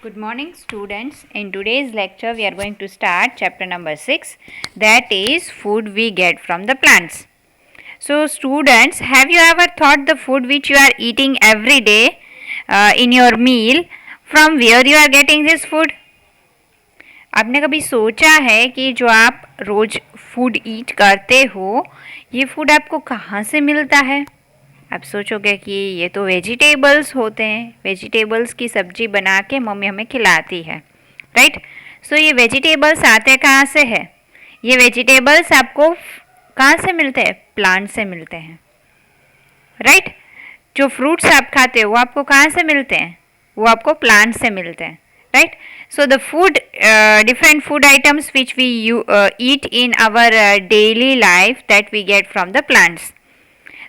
Good morning students. In today's lecture we are going to start chapter number 6, that is food we get from the plants. So students, have you ever thought the food which you are eating every day in your meal, from where you are getting this food? आपने कभी सोचा है कि जो आप रोज food ईट करते हो ये फूड आपको कहाँ से मिलता है? आप सोचोगे कि ये तो वेजिटेबल्स होते हैं, वेजिटेबल्स की सब्जी बना के मम्मी हमें खिलाती है, राइट? सो ये वेजिटेबल्स आते कहाँ से है? ये वेजिटेबल्स आपको कहाँ से मिलते हैं? प्लांट से मिलते हैं, राइट? जो फ्रूट्स आप खाते हो वो आपको कहाँ से मिलते हैं? वो आपको प्लांट से मिलते हैं, right? So the food, different food items which we eat in our daily life that we get from the plants.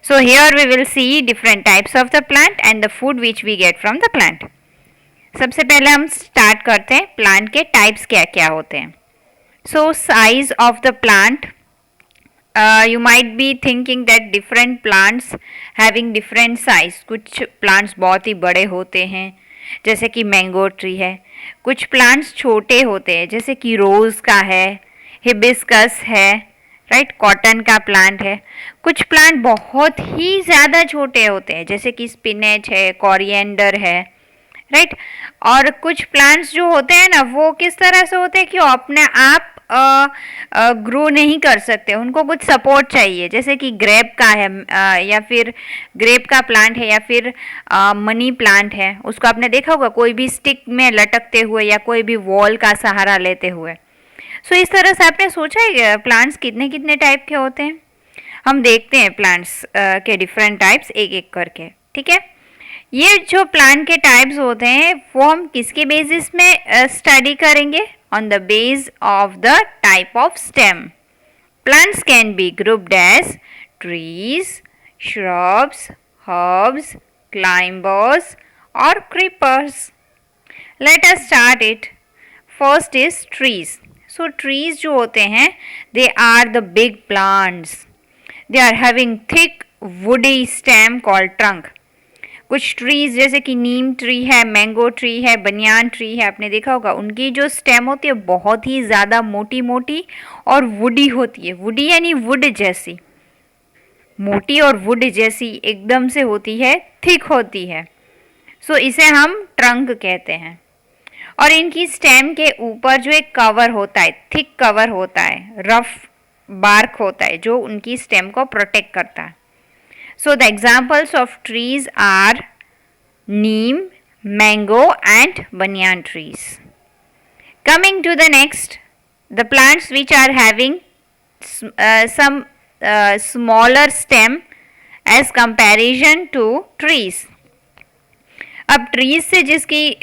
So here we will see different types of the plant and the food which we get from the plant. सबसे पहले हम start करते हैं plant के types क्या क्या होते हैं. So size of the plant, you might be thinking that different plants having different size. कुछ plants बहुत ही बड़े होते हैं जैसे कि मैंगो ट्री है, कुछ प्लांट्स छोटे होते हैं जैसे कि रोज़ का है, हिबिस्कस है, राइट? कॉटन का प्लांट है. कुछ प्लांट बहुत ही ज़्यादा छोटे होते हैं जैसे कि स्पिनेच है, कोरिएंडर है, राइट? और कुछ प्लांट्स जो होते हैं ना वो किस तरह से होते हैं कि वो अपने आप ग्रो नहीं कर सकते, उनको कुछ सपोर्ट चाहिए. जैसे कि ग्रेप का है या फिर ग्रेप का प्लांट है या फिर मनी प्लांट है, उसको आपने देखा होगा कोई भी स्टिक में लटकते हुए या कोई भी वॉल का सहारा लेते हुए. सो इस तरह से आपने सोचा है प्लांट्स कितने कितने टाइप के होते हैं? हम देखते हैं प्लांट्स के डिफरेंट टाइप्स एक एक करके, ठीक है? ये जो प्लांट के टाइप्स होते हैं वो हम किसके बेसिस में स्टडी करेंगे? On the base of the type of stem. Plants can be grouped as trees, shrubs, herbs, climbers or creepers. Let us start it. First is trees. So trees जो होते हैं they are the big plants. They are having thick woody stem called trunk. कुछ trees जैसे कि नीम tree है, mango tree है, banyan tree है, आपने देखा होगा उनकी जो स्टेम होती है बहुत ही ज़्यादा मोटी मोटी और वुडी होती है. वुडी यानी वुड जैसी, मोटी और वुड जैसी एकदम से होती है, थिक होती है. सो इसे हम ट्रंक कहते हैं. और इनकी स्टेम के ऊपर जो एक कवर होता है, थिक कवर होता है, रफ बार्क होता है जो उनकी स्टेम को प्रोटेक्ट करता है. So the examples of trees are neem, mango and banyan trees. Coming to the next, the plants which are having some smaller stem as comparison to trees. अब ट्रीज से जिसकी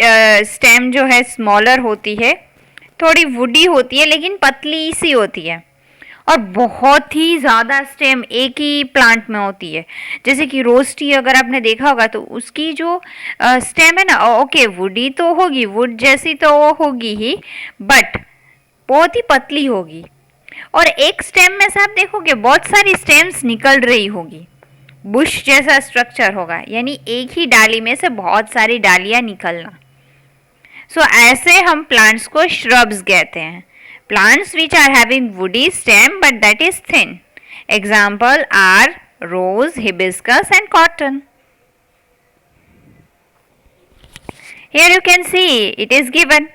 स्टेम जो है स्मॉलर होती है, थोड़ी वुडी होती है लेकिन पतली सी होती है, और बहुत ही ज़्यादा स्टेम एक ही प्लांट में होती है. जैसे कि रोज टी अगर आपने देखा होगा तो उसकी जो स्टेम है ना, ओके वुडी तो होगी, वुड जैसी तो वो होगी ही, बट बहुत ही पतली होगी. और एक स्टेम में से आप देखोगे बहुत सारी स्टेम्स निकल रही होगी, बुश जैसा स्ट्रक्चर होगा, यानी एक ही डाली में से बहुत सारी डालियां निकलना. सो ऐसे हम प्लांट्स को श्रब्स कहते हैं. Plants which are having woody stem but that is thin. Example are rose, hibiscus and cotton. Here you can see it is given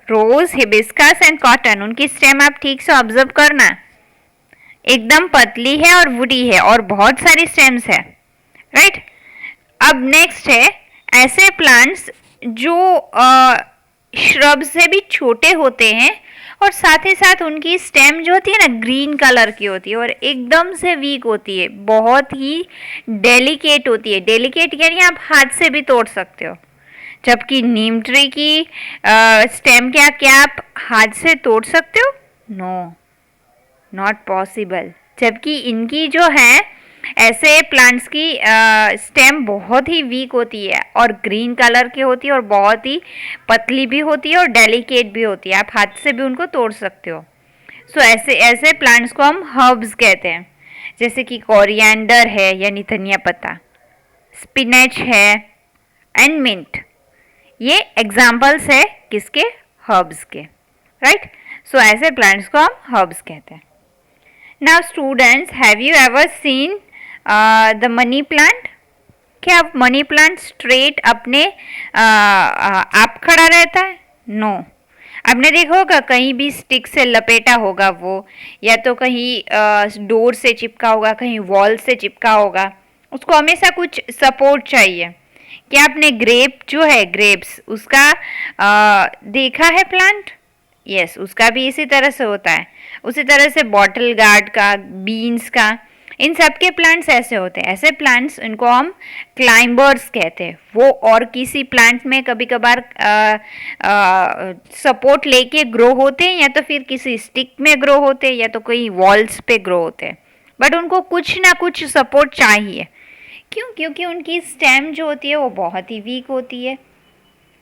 rose, hibiscus and cotton. उनकी स्टेम आप ठीक से ऑब्जर्व करना, एकदम पतली है और वुडी है और बहुत सारी स्टेम्स है, राइट? अब नेक्स्ट है ऐसे प्लांट्स जो श्रब से भी छोटे होते हैं और साथ ही साथ उनकी स्टेम जो होती है ना ग्रीन कलर की होती है और एकदम से वीक होती है, बहुत ही डेलिकेट होती है. डेलिकेट यानी आप हाथ से भी तोड़ सकते हो, जबकि नीम ट्री की स्टेम क्या आप हाथ से तोड़ सकते हो? No, not possible. जबकि इनकी जो है ऐसे प्लांट्स की स्टेम बहुत ही वीक होती है और ग्रीन कलर की होती है और बहुत ही पतली भी होती है और डेलिकेट भी होती है, आप हाथ से भी उनको तोड़ सकते हो. सो ऐसे प्लांट्स को हम हर्ब्स कहते हैं. जैसे कि कोरिएंडर है यानी धनिया पत्ता, स्पिनेच है एंड मिंट. ये एग्जाम्पल्स है किसके, हर्ब्स के, राइट। सो ऐसे प्लांट्स को हम हर्ब्स कहते हैं। Now students, have you ever seen the money plant? क्या मनी प्लांट स्ट्रेट अपने आप खड़ा रहता है? नो। आपने देखा होगा कहीं भी स्टिक से लपेटा होगा वो, या तो कहीं डोर से चिपका होगा, कहीं वॉल से चिपका होगा, उसको हमेशा कुछ सपोर्ट चाहिए। क्या आपने ग्रेप जो है, ग्रेप्स, उसका देखा है प्लांट? यस, उसका भी इसी तरह से होता है। उसी तरह से बॉटल गार्ड का, बीन्स का, इन सब के प्लांट्स ऐसे होते हैं। ऐसे प्लांट्स, इनको हम क्लाइंबर्स कहते हैं। वो और किसी प्लांट में कभी कभार सपोर्ट लेके ग्रो होते हैं, या तो फिर किसी स्टिक में ग्रो होते हैं, या तो कोई वॉल्स पे ग्रो होते हैं, बट उनको कुछ ना कुछ सपोर्ट चाहिए। क्यों? क्योंकि उनकी स्टेम जो होती है वो बहुत ही वीक होती है,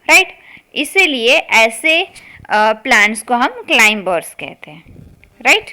राइट। इसीलिए ऐसे प्लांट्स को हम क्लाइंबर्स कहते हैं, राइट।